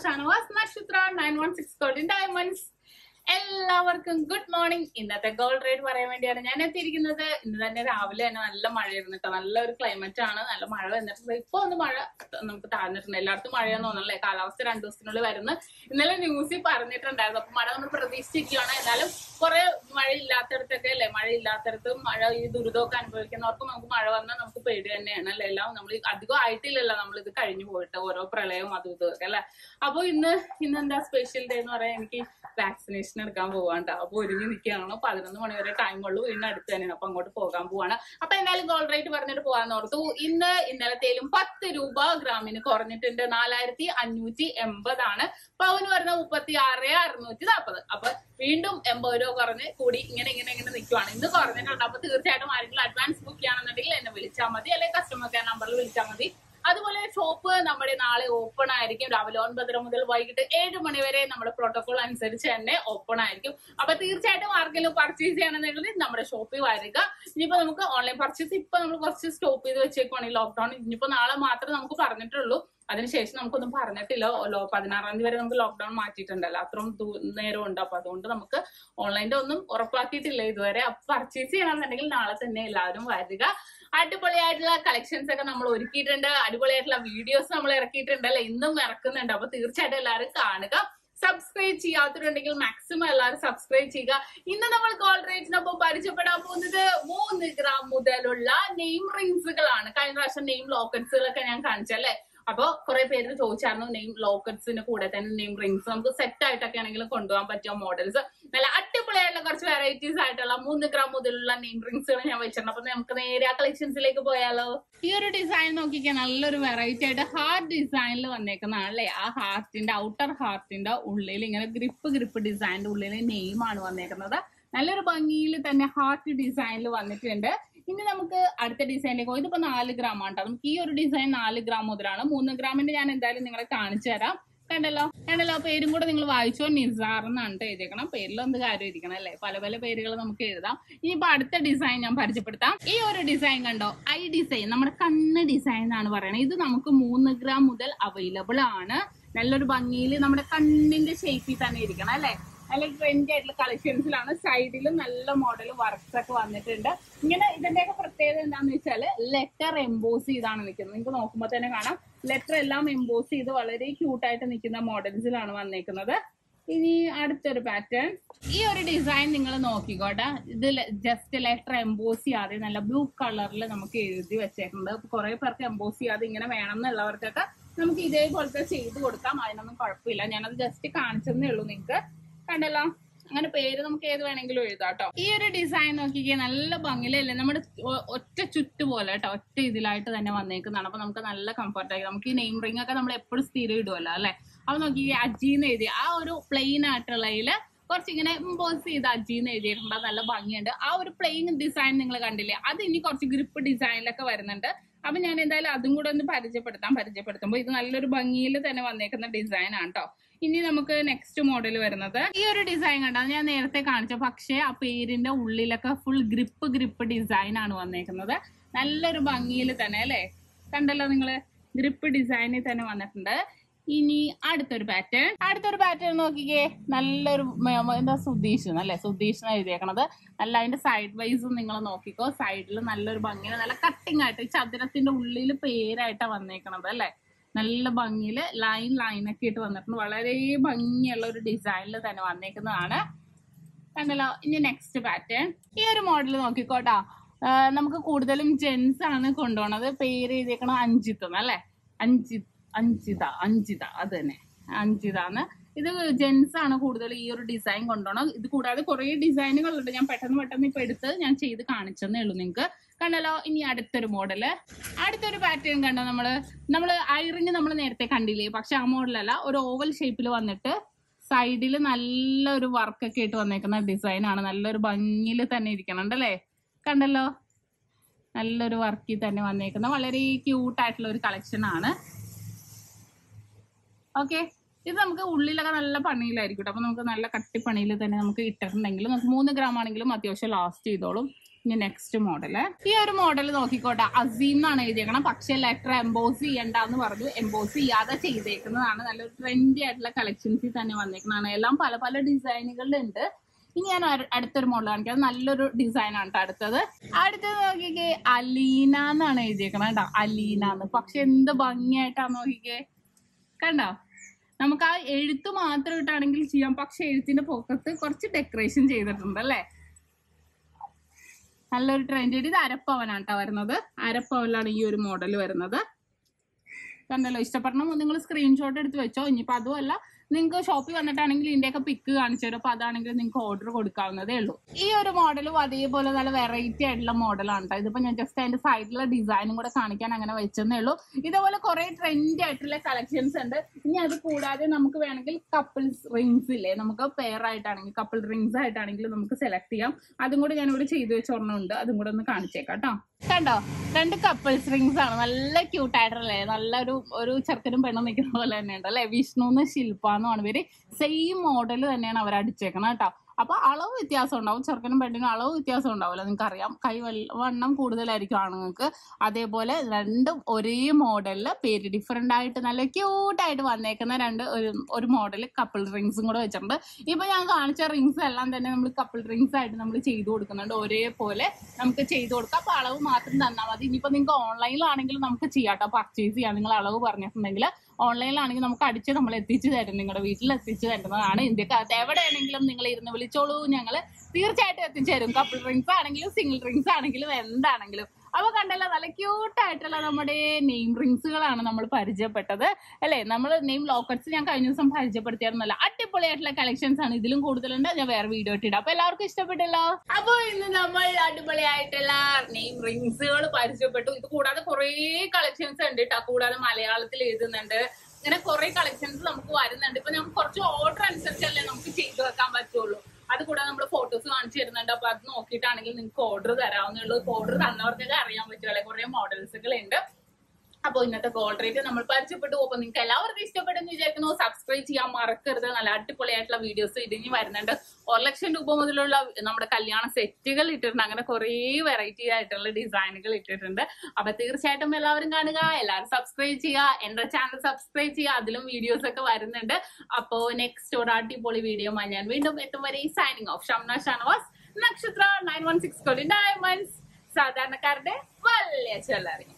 ഷാനവാസ് നക്ഷത്ര 916 golden diamonds. എല്ലാവർക്കും good morning. ഇന്നത്തെ ഗോൾഡ് റേറ്റ് പറയാൻ വേണ്ടിയാണ് ഞാൻ എത്തിയിരിക്കുന്നത്. ഇന്ന് തന്നെ രാവിലെ തന്നെ നല്ല മഴയായിരുന്നു കേട്ടോ. നല്ലൊരു ക്ലൈമറ്റ് ആണ്, നല്ല മഴ വന്നിട്ടുണ്ട്. ഇപ്പൊ ഒന്ന് മഴ നമുക്ക് താഴ്ന്നിട്ടുണ്ട്. എല്ലായിടത്തും മഴയെന്ന് തോന്നണല്ലേ, കാലാവസ്ഥ 2 ദിവസത്തിനുള്ളിൽ വരുന്നു. ഇന്നലെ ന്യൂസിൽ പറഞ്ഞിട്ടുണ്ടായിരുന്നു. അപ്പൊ മഴ നമ്മൾ പ്രതീക്ഷിച്ചിരിക്കുകയാണ്. എന്നാലും കുറെ മഴ ഇല്ലാത്തടത്തൊക്കെ അല്ലേ, മഴ ഇല്ലാത്തടത്തും മഴ ഈ ദുരിതമൊക്കെ അനുഭവിക്കുന്നവർക്കും നമുക്ക് മഴ വന്നാൽ നമുക്ക് പേടി തന്നെയാണ് അല്ലെ. എല്ലാം നമ്മൾ അധികം ആയിട്ടില്ലല്ലോ, നമ്മൾ ഇത് കഴിഞ്ഞു പോയിട്ട് ഓരോ പ്രളയവും അതും ഇതൊക്കെ അല്ലെ. അപ്പൊ ഇന്ന് എന്താ സ്പെഷ്യൽ ഡേ എന്ന് പറയാൻ, എനിക്ക് വാക്സിനേഷൻ എടുക്കാൻ പോവാണ്ട്. അപ്പൊ ഒരുങ്ങി നിൽക്കുകയാണ്. 11 മണി വരെ ടൈം ഉള്ളൂ, വീടിന് അടുത്ത് തന്നെയാണ്. അപ്പൊ അങ്ങോട്ട് പോകാൻ പോവാണ്. അപ്പൊ എന്തായാലും ഗോൾഡ് റേറ്റ് പറഞ്ഞിട്ട് പോകാന്ന് ഓർത്തു. ഇന്നലത്തേലും 10 രൂപ ഗ്രാമിന് കുറഞ്ഞിട്ടുണ്ട്. 4580 ആണ്. പവന് വരുന്ന 36,640. അപ്പൊ വീണ്ടും 80 രൂപ കുറഞ്ഞ് കൂടി ഇങ്ങനെ നിൽക്കുവാണ്. ഇന്ന് കുറഞ്ഞിട്ടുണ്ട്. അപ്പൊ തീർച്ചയായിട്ടും ആരെങ്കിലും അഡ്വാൻസ് ബുക്ക് ചെയ്യുകയാണെന്നുണ്ടെങ്കിൽ എന്നെ വിളിച്ചാൽ മതി, അല്ലെങ്കിൽ കസ്റ്റമർ കെയർ നമ്പറിൽ വിളിച്ചാൽ മതി. അതുപോലെ ഷോപ്പ് നമ്മുടെ നാളെ ഓപ്പൺ ആയിരിക്കും. രാവിലെ 9:30 മുതൽ വൈകിട്ട് 7 മണി വരെ നമ്മുടെ പ്രോട്ടോകോൾ അനുസരിച്ച് തന്നെ ഓപ്പൺ ആയിരിക്കും. അപ്പൊ തീർച്ചയായിട്ടും ആർക്കെങ്കിലും പർച്ചേസ് ചെയ്യണമെന്നുണ്ടെങ്കിൽ നമ്മുടെ ഷോപ്പിൽ വരിക. ഇനിയിപ്പോ നമുക്ക് ഓൺലൈൻ പർച്ചേസ് ഇപ്പൊ നമ്മൾ കുറച്ച് സ്റ്റോപ്പ് ചെയ്ത് വെച്ചേക്കുവാണ് ഈ ലോക്ക്ഡൌൺ. ഇനിയിപ്പോ നാളെ മാത്രമേ നമുക്ക് പറഞ്ഞിട്ടുള്ളൂ. അതിനുശേഷം നമുക്കൊന്നും പറഞ്ഞിട്ടില്ല. 16-ാം തീയതി വരെ നമുക്ക് ലോക്ക്ഡൌൺ മാറ്റിയിട്ടുണ്ടല്ലോ, അത്രയും നേരം ഉണ്ട്. അപ്പൊ അതുകൊണ്ട് നമുക്ക് ഓൺലൈൻ്റെ ഒന്നും ഉറപ്പാക്കിയിട്ടില്ല ഇതുവരെ. അപ്പൊ പർച്ചേസ് ചെയ്യണമെന്നുണ്ടെങ്കിൽ നാളെ തന്നെ എല്ലാവരും വരിക. അടിപൊളിയായിട്ടുള്ള കളക്ഷൻസ് ഒക്കെ നമ്മൾ ഒരുക്കിയിട്ടുണ്ട്. അടിപൊളിയായിട്ടുള്ള വീഡിയോസ് നമ്മൾ ഇറക്കിയിട്ടുണ്ട് അല്ലെ, ഇന്നും ഇറക്കുന്നുണ്ട്. അപ്പൊ തീർച്ചയായിട്ടും എല്ലാവരും കാണുക. സബ്സ്ക്രൈബ് ചെയ്യാത്തവരുണ്ടെങ്കിൽ മാക്സിമം എല്ലാവരും സബ്സ്ക്രൈബ് ചെയ്യുക. ഇന്ന് നമ്മൾ ഗോൾഡ് റേറ്റിനൊപ്പം പരിചയപ്പെടാൻ പോകുന്നത് 3 ഗ്രാം മുതലുള്ള നെയിം റിങ്സുകളാണ്. കഴിഞ്ഞ പ്രാവശ്യം നെയിം ലോക്കറ്റ്സുകളൊക്കെ ഞാൻ കാണിച്ചല്ലേ. അപ്പൊ കുറെ പേര് ചോദിച്ചായിരുന്നു നെയിം ലോക്കറ്റ്സിന് കൂടെ തന്നെ നെയിം റിങ്സ് നമുക്ക് സെറ്റ് ആയിട്ടൊക്കെ ആണെങ്കിലും കൊണ്ടുപോകാൻ പറ്റിയ മോഡൽസ്. നല്ല അടിപൊളിയായിട്ടുള്ള കുറച്ച് വെറൈറ്റീസ് ആയിട്ടുള്ള 3 ഗ്രാം മുതലുള്ള നെയിം റിങ്സുകൾ ഞാൻ വെച്ചിട്ടുണ്ട്. അപ്പൊ നമുക്ക് നേരെ ആ കളക്ഷൻസിലേക്ക് പോയാലോ. ഈ ഒരു ഡിസൈൻ നോക്കിക്കാൻ നല്ലൊരു വെറൈറ്റി ആയിട്ട് ഹാർട്ട് ഡിസൈനിൽ വന്നേക്കുന്നതാണ് അല്ലേ. ആ ഹാർട്ടിന്റെ ഔട്ടർ ഹാർട്ടിന്റെ ഉള്ളിൽ ഇങ്ങനെ ഗ്രിപ്പ് ഡിസൈനിന്റെ ഉള്ളിൽ നെയിമാണ് വന്നേക്കുന്നത്. നല്ലൊരു ഭംഗിയിൽ തന്നെ ഹാർട്ട് ഡിസൈനിൽ വന്നിട്ടുണ്ട്. ഇനി നമുക്ക് അടുത്ത ഡിസൈനിലേക്ക് പോകും. ഇതിപ്പോ 4 ഗ്രാം ആണ്. നമുക്ക് ഈ ഒരു ഡിസൈൻ 4 ഗ്രാം മുതലാണ്. 3 ഗ്രാമിന്റെ ഞാൻ എന്തായാലും നിങ്ങളെ കാണിച്ചു തരാം. കണ്ടല്ലോ പേരും കൂടെ നിങ്ങൾ വായിച്ചോ. നിസാർ എന്നാണ് എഴുതിയേക്കണം. പേരിലൊന്ന് കാര്യം ഇരിക്കണം അല്ലെ. പല പേരുകൾ നമുക്ക് എഴുതാം. ഇനിയിപ്പോ അടുത്ത ഡിസൈൻ ഞാൻ പരിചയപ്പെടുത്താം. ഈ ഒരു ഡിസൈൻ കണ്ടോ, ഐ ഡിസൈൻ, നമ്മുടെ കണ്ണ് ഡിസൈൻ എന്നാണ് പറയുന്നത്. ഇത് നമുക്ക് 3 ഗ്രാം മുതൽ അവൈലബിൾ ആണ്. നല്ലൊരു ഭംഗിയിൽ നമ്മുടെ കണ്ണിന്റെ ഷേപ്പിൽ തന്നെ ഇരിക്കണം അല്ലെ. നല്ല ട്രെൻഡി ആയിട്ടുള്ള കളക്ഷൻസിലാണ്. സൈഡിലും നല്ല മോഡൽ വർക്ക്സ് ഒക്കെ വന്നിട്ടുണ്ട്. ഇങ്ങനെ ഇതിന്റെയൊക്കെ പ്രത്യേകത എന്താണെന്ന് വെച്ചാല് ലെറ്റർ എംബോസ് ചെയ്താണ് നിൽക്കുന്നത്. നിങ്ങൾക്ക് നോക്കുമ്പോൾ തന്നെ കാണാം, ലെറ്റർ എല്ലാം എംബോസ് ചെയ്ത് വളരെ ക്യൂട്ടായിട്ട് നിൽക്കുന്ന മോഡൽസിലാണ് വന്നേക്കുന്നത്. ഇനി അടുത്തൊരു പാറ്റേൺ, ഈ ഒരു ഡിസൈൻ നിങ്ങൾ നോക്കിക്കോട്ടെ. ഇത് ജസ്റ്റ് ലെറ്റർ എംബോസ് ചെയ്യാതെ നല്ല ബ്ലൂ കളറിൽ നമുക്ക് എഴുതി വെച്ചേക്കുന്നത്. കുറെ പേർക്ക് എംബോസ് ചെയ്യാതെ ഇങ്ങനെ വേണം എന്നുള്ളവർക്കൊക്കെ നമുക്ക് ഇതേപോലത്തെ ചെയ്ത് കൊടുക്കാം. അതിനൊന്നും കുഴപ്പമില്ല. ഞാനത് ജസ്റ്റ് കാണിച്ചതേ ഉള്ളൂ നിങ്ങൾക്ക്. കണ്ടല്ലോ, അങ്ങനെ പേര് നമുക്ക് ഏത് വേണമെങ്കിലും എഴുതാം കേട്ടോ. ഈ ഒരു ഡിസൈൻ നോക്കിക്കേ, നല്ല ഭംഗിയിലല്ലേ. നമ്മുടെ ഒറ്റ ചുറ്റ് പോലെ കേട്ടോ, ഒറ്റ ഇതിലായിട്ട് തന്നെ വന്നേക്കുന്നതാണ്. അപ്പൊ നമുക്ക് നല്ല കംഫർട്ടായി. നമുക്ക് ഈ നെയിം റിംഗ് ഒക്കെ നമ്മൾ എപ്പോഴും സ്ഥിരം ഇടുമല്ലോ അല്ലെ. അപ്പൊ നോക്കി അജിന്ന് എഴുതി ആ ഒരു പ്ലെയിൻ ആയിട്ടുള്ളതില് കുറച്ചിങ്ങനെ ഇമ്പോസ് ചെയ്ത് അജിന്ന് എഴുതിയിട്ടുണ്ട്. നല്ല ഭംഗിയുണ്ട്. ആ ഒരു പ്ലെയിൻ ഡിസൈൻ നിങ്ങൾ കണ്ടില്ലേ, അത് ഇനി കുറച്ച് ഗ്രിപ്പ് ഡിസൈനിലൊക്കെ വരുന്നുണ്ട്. അപ്പൊ ഞാൻ എന്തായാലും അതും കൂടെ ഒന്ന് പരിചയപ്പെടുത്തുമ്പോൾ ഇത് നല്ലൊരു ഭംഗിയിൽ തന്നെ വന്നേക്കുന്ന ഡിസൈൻ ആണ് കേട്ടോ. ഇനി നമുക്ക് നെക്സ്റ്റ് മോഡൽ വരുന്നത് ഈ ഒരു ഡിസൈൻ കണ്ടോ, ഞാൻ നേരത്തെ കാണിച്ച, പക്ഷേ ആ പേരിന്റെ ഉള്ളിലൊക്കെ ഫുൾ ഗ്രിപ്പ് ഡിസൈൻ ആണ് വന്നേക്കുന്നത്. നല്ലൊരു ഭംഗിയിൽ തന്നെ അല്ലെ. കണ്ടല്ലോ നിങ്ങള്, ഗ്രിപ്പ് ഡിസൈനിൽ തന്നെ വന്നിട്ടുണ്ട്. ഇനി അടുത്തൊരു പാറ്റേൺ നോക്കിക്കേ. നല്ലൊരു എന്താ സുധീഷ് അല്ലെ, സുധീഷ് എഴുതിയേക്കണത്. നല്ല അതിന്റെ സൈഡ് വൈസും നിങ്ങൾ നോക്കിക്കോ. സൈഡിൽ നല്ലൊരു ഭംഗിയിൽ നല്ല കട്ടിങ് ആയിട്ട് ഈ ചതുരത്തിന്റെ ഉള്ളിൽ പേരായിട്ടാണ് വന്നേക്കണത് അല്ലെ. നല്ല ഭംഗിയിൽ ലൈനൊക്കെ ഇട്ട് വന്നിട്ടുണ്ട്. വളരെ ഭംഗിയുള്ള ഒരു ഡിസൈനിൽ തന്നെ വന്നേക്കുന്നതാണ്. കണ്ടല്ലോ. ഇനി നെക്സ്റ്റ് പാറ്റേൺ, ഈ ഒരു മോഡൽ നോക്കിക്കോട്ടാ. നമുക്ക് കൂടുതലും ജെൻസ് ആണ് കൊണ്ടുപോണത്. പേര് എഴുതിയേക്കണം അഞ്ചിത്ത് അല്ലെ. അഞ്ചിത അത് തന്നെ, അഞ്ചിതാന്ന്. ഇത് ജെൻസ് ആണ് കൂടുതൽ ഈ ഒരു ഡിസൈൻ കൊണ്ടുപോകണം. ഇത് കൂടാതെ കുറെ ഡിസൈനുകളുണ്ട്. ഞാൻ പെട്ടെന്ന് ഇപ്പൊ എടുത്ത് ഞാൻ ചെയ്ത് കാണിച്ചെന്നേ ഉള്ളൂ നിങ്ങൾക്ക്. കണ്ടല്ലോ. ഇനി അടുത്തൊരു പാറ്റേൺ കണ്ടോ. നമ്മള് ഐറിങ് നമ്മൾ നേരത്തെ കണ്ടില്ലേ, പക്ഷെ ആ മോഡലല്ല. ഒരു ഓവൽ ഷേപ്പിൽ വന്നിട്ട് സൈഡിൽ നല്ലൊരു വർക്കൊക്കെ ഇട്ട് വന്നേക്കുന്ന ഡിസൈനാണ്. നല്ലൊരു ഭംഗിയിൽ തന്നെ ഇരിക്കണുണ്ടല്ലേ. കണ്ടല്ലോ, നല്ലൊരു വർക്കിൽ തന്നെ വന്നേക്കുന്ന വളരെ ക്യൂട്ടായിട്ടുള്ള ഒരു കളക്ഷൻ ആണ്. ഓക്കെ, ഇത് നമുക്ക് ഉള്ളിലൊക്കെ നല്ല പണിയിലായിരിക്കും. അപ്പൊ നമുക്ക് നല്ല കട്ടിപ്പണിയിൽ തന്നെ നമുക്ക് ഇട്ടിട്ടുണ്ടെങ്കിൽ നമുക്ക് 3 ഗ്രാം ആണെങ്കിലും അത്യാവശ്യം ലാസ്റ്റ് ചെയ്തോളും. ഇനി നെക്സ്റ്റ് മോഡല്. ഈ ഒരു മോഡൽ നോക്കിക്കോട്ടെ, അസീം എന്നാണ് എഴുതിയേക്കണം. പക്ഷെ ലെറ്റർ എംബോസ് ചെയ്യണ്ടെന്ന് പറഞ്ഞു. എംബോസ് ചെയ്യാതെ ചെയ്തേക്കുന്നതാണ്. നല്ലൊരു ട്രെൻഡി ആയിട്ടുള്ള കളക്ഷൻസിൽ തന്നെ വന്നേക്കുന്നതാണ്. എല്ലാം പല പല ഡിസൈനുകളിലുണ്ട്. ഇനി ഞാൻ അടുത്തൊരു മോഡൽ കാണിക്കാം. നല്ലൊരു ഡിസൈൻ ആണ് കേട്ടോ. അടുത്തത് നോക്കിക്കേ, അലീന എന്നാണ് എഴുതിയേക്കണം കേട്ടോ. അലീനാന്ന്. പക്ഷെ എന്ത് ഭംഗിയായിട്ടാ നോക്കിക്കേ, കണ്ടോ? നമുക്ക് ആ എഴുത്ത് മാത്രം ഇട്ടാണെങ്കിൽ ചെയ്യാം. പക്ഷെ എഴുത്തിന്റെ പൊക്കത്ത് കുറച്ച് ഡെക്കറേഷൻ ചെയ്തിട്ടുണ്ട് അല്ലേ. നല്ലൊരു ട്രെൻഡ്. ഇത് അരപ്പവനാണ് കേട്ടോ വരുന്നത്. അരപ്പവനിലാണ് ഈ ഒരു മോഡൽ വരുന്നത്. കണ്ടല്ലോ? ഇഷ്ടപ്പെടണം നിങ്ങൾ സ്ക്രീൻഷോട്ട് എടുത്ത് വെച്ചോ. ഇനിയിപ്പോൾ അതുമല്ല, നിങ്ങൾക്ക് ഷോപ്പിൽ വന്നിട്ടാണെങ്കിൽ ഇതിന്റെയൊക്കെ പിക്ക് കാണിച്ചു തരും. അപ്പൊ അതാണെങ്കിൽ നിങ്ങൾക്ക് ഓർഡർ കൊടുക്കാവുന്നതേ ഉള്ളൂ. ഈ ഒരു മോഡലും അതേപോലെ നല്ല വെറൈറ്റി ആയിട്ടുള്ള മോഡലാണ് കേട്ടോ. ഇതിപ്പോ ഞാൻ ജസ്റ്റ് അതിന്റെ സൈഡിലുള്ള ഡിസൈനും കൂടെ കാണിക്കാൻ അങ്ങനെ വെച്ചെന്നേ ഉള്ളൂ. ഇതേപോലെ കുറെ ട്രെൻഡി ആയിട്ടുള്ള കളക്ഷൻസ് ഉണ്ട്. ഇനി അത് കൂടാതെ നമുക്ക് വേണമെങ്കിൽ കപ്പിൾസ് റിങ്സ് ഇല്ലേ, നമുക്ക് പെയർ ആയിട്ടാണെങ്കിൽ കപ്പിൾ റിങ്സ് ആയിട്ടാണെങ്കിൽ നമുക്ക് സെലക്ട് ചെയ്യാം. അതും കൂടെ ഞാൻ ഇവിടെ ചെയ്തു വെച്ചോർണ്ണുണ്ട്. അതും കൂടെ ഒന്ന് കാണിച്ചേക്കാം കേട്ടോ. കണ്ടോ? 2 കപ്പിൾസ് റിങ്സ് ആണ്. നല്ല ക്യൂട്ടായിട്ടല്ലേ? നല്ലൊരു ചെറുക്കനും പെണ്ണും നിൽക്കുന്ന പോലെ തന്നെയുണ്ട് അല്ലെ. വിഷ്ണുന്ന് ശില്പാന്നുമാണ് പേര്. സെയിം മോഡൽ തന്നെയാണ് അവർ അടിച്ചേക്കണം കേട്ടോ. അപ്പൊ അളവ് വ്യത്യാസം ഉണ്ടാവും. ചെറുക്കനും പെണ്ണിനും അളവ് വ്യത്യാസം ഉണ്ടാവില്ല. നിങ്ങൾക്ക് അറിയാം, കൈ വണ്ണം കൂടുതലായിരിക്കും ആണുങ്ങൾക്ക്. അതേപോലെ രണ്ടും ഒരേ മോഡലില് പേര് ഡിഫറെന്റ് ആയിട്ട് നല്ല ക്യൂട്ടായിട്ട് വന്നേക്കുന്ന ഒരു മോഡൽ കപ്പിൾ റിങ്സും കൂടെ വെച്ചിട്ടുണ്ട്. ഇപ്പൊ ഞാൻ കാണിച്ച റിങ്സ് എല്ലാം തന്നെ നമ്മൾ കപ്പിൾ റിങ്സ് ആയിട്ട് നമ്മൾ ചെയ്തു കൊടുക്കുന്നുണ്ട്. ഒരേപോലെ നമുക്ക് ചെയ്തു കൊടുക്കാം. അപ്പൊ അളവ് മാത്രം തന്നാൽ മതി. ഇനിയിപ്പോ നിങ്ങൾക്ക് ഓൺലൈനിലാണെങ്കിലും നമുക്ക് ചെയ്യാട്ടോ, പർച്ചേസ് ചെയ്യാം. നിങ്ങൾ അളവ് പറഞ്ഞിട്ടുണ്ടെങ്കിൽ ഓൺലൈനിലാണെങ്കിൽ നമുക്ക് അടിച്ച് നമ്മൾ എത്തിച്ചു തരും. നിങ്ങളുടെ വീട്ടിൽ എത്തിച്ചു തരുന്നതാണ്. ഇന്ത്യക്കകത്ത് എവിടെയാണെങ്കിലും നിങ്ങൾ ഇരുന്ന് വിളിച്ചോളൂ, ഞങ്ങൾ തീർച്ചയായിട്ടും എത്തിച്ചു തരും. കപ്പിൾ റിങ്സ് ആണെങ്കിലും സിംഗിൾ റിങ്സ് ആണെങ്കിലും എന്താണെങ്കിലും. അപ്പൊ കണ്ടല്ലോ, നല്ല ക്യൂട്ടായിട്ടുള്ള നമ്മുടെ നെയിം റിങ്സുകളാണ് നമ്മൾ പരിചയപ്പെട്ടത് അല്ലെ. നമ്മൾ നെയിം ലോക്കറ്റ്സ് ഞാൻ കഴിഞ്ഞ ദിവസം പരിചയപ്പെടുത്തിയായിരുന്നല്ലോ. അടിപൊളിയായിട്ടുള്ള കളക്ഷൻസ് ആണ്. ഇതിലും കൂടുതലുണ്ട്. ഞാൻ വേറെ വീഡിയോ ഇട്ടിടാം. അപ്പൊ എല്ലാവർക്കും ഇഷ്ടപ്പെട്ടല്ലോ. അപ്പൊ ഇന്ന് നമ്മൾ അടിപൊളിയായിട്ടുള്ള നെയിം റിങ്സുകൾ പരിചയപ്പെട്ടു. ഇത് കൂടാതെ കുറെ കളക്ഷൻസ് ഉണ്ട് കേട്ടോ. കൂടാതെ മലയാളത്തിൽ എഴുതുന്നുണ്ട്. ഇങ്ങനെ കുറെ കളക്ഷൻസ് നമുക്ക് വരുന്നുണ്ട്. ഇപ്പൊ നമുക്ക് കുറച്ച് ഓർഡർ അനുസരിച്ചല്ലേ നമുക്ക് ചെയ്തു വെക്കാൻ പറ്റുള്ളൂ. അത് കൂടാതെ നമ്മൾ ഫോട്ടോസ് കാണിച്ചു തരുന്നുണ്ട്. അപ്പൊ അത് നോക്കിയിട്ടാണെങ്കിൽ നിങ്ങൾക്ക് ഓർഡർ തരാവുന്നേ ഉള്ളൂ. ഓർഡർ തന്നവർക്കൊക്കെ അറിയാൻ പറ്റുമല്ലേ, കുറെ മോഡൽസുകൾ ഉണ്ട്. അപ്പൊ ഇന്നത്തെ ഗോൾഡ് റേറ്റ് നമ്മൾ പരിചയപ്പെട്ടു. അപ്പൊ നിങ്ങൾക്ക് എല്ലാവർക്കും ഇഷ്ടപ്പെട്ടെന്ന് വിചാരിക്കുന്നു. സബ്സ്ക്രൈബ് ചെയ്യാൻ മറക്കരുത്. നല്ല അടിപൊളിയായിട്ടുള്ള വീഡിയോസ് ഇതിന് വരുന്നുണ്ട്. 1,00,000 രൂപ മുതലുള്ള നമ്മുടെ കല്യാണ സെറ്റുകൾ ഇട്ടിട്ടുണ്ട്. അങ്ങനെ കുറെ വെറൈറ്റി ആയിട്ടുള്ള ഡിസൈനുകൾ ഇട്ടിട്ടുണ്ട്. അപ്പൊ തീർച്ചയായിട്ടും എല്ലാവരും കാണുക, എല്ലാവരും സബ്സ്ക്രൈബ് ചെയ്യുക. എന്റെ ചാനൽ സബ്സ്ക്രൈബ് ചെയ്യുക. അതിലും വീഡിയോസ് ഒക്കെ വരുന്നുണ്ട്. അപ്പോ നെക്സ്റ്റ് ഒരു അടിപൊളി വീഡിയോ ഞാൻ വീണ്ടും എത്തും വരെ സൈനിങ് ഓഫ്. ഷംന ഷാനവാസ്, നക്ഷത്ര 916 ഡയമണ്ട്സ്, സാധാരണക്കാരുടെ വലിയ ജ്വല്ലറി.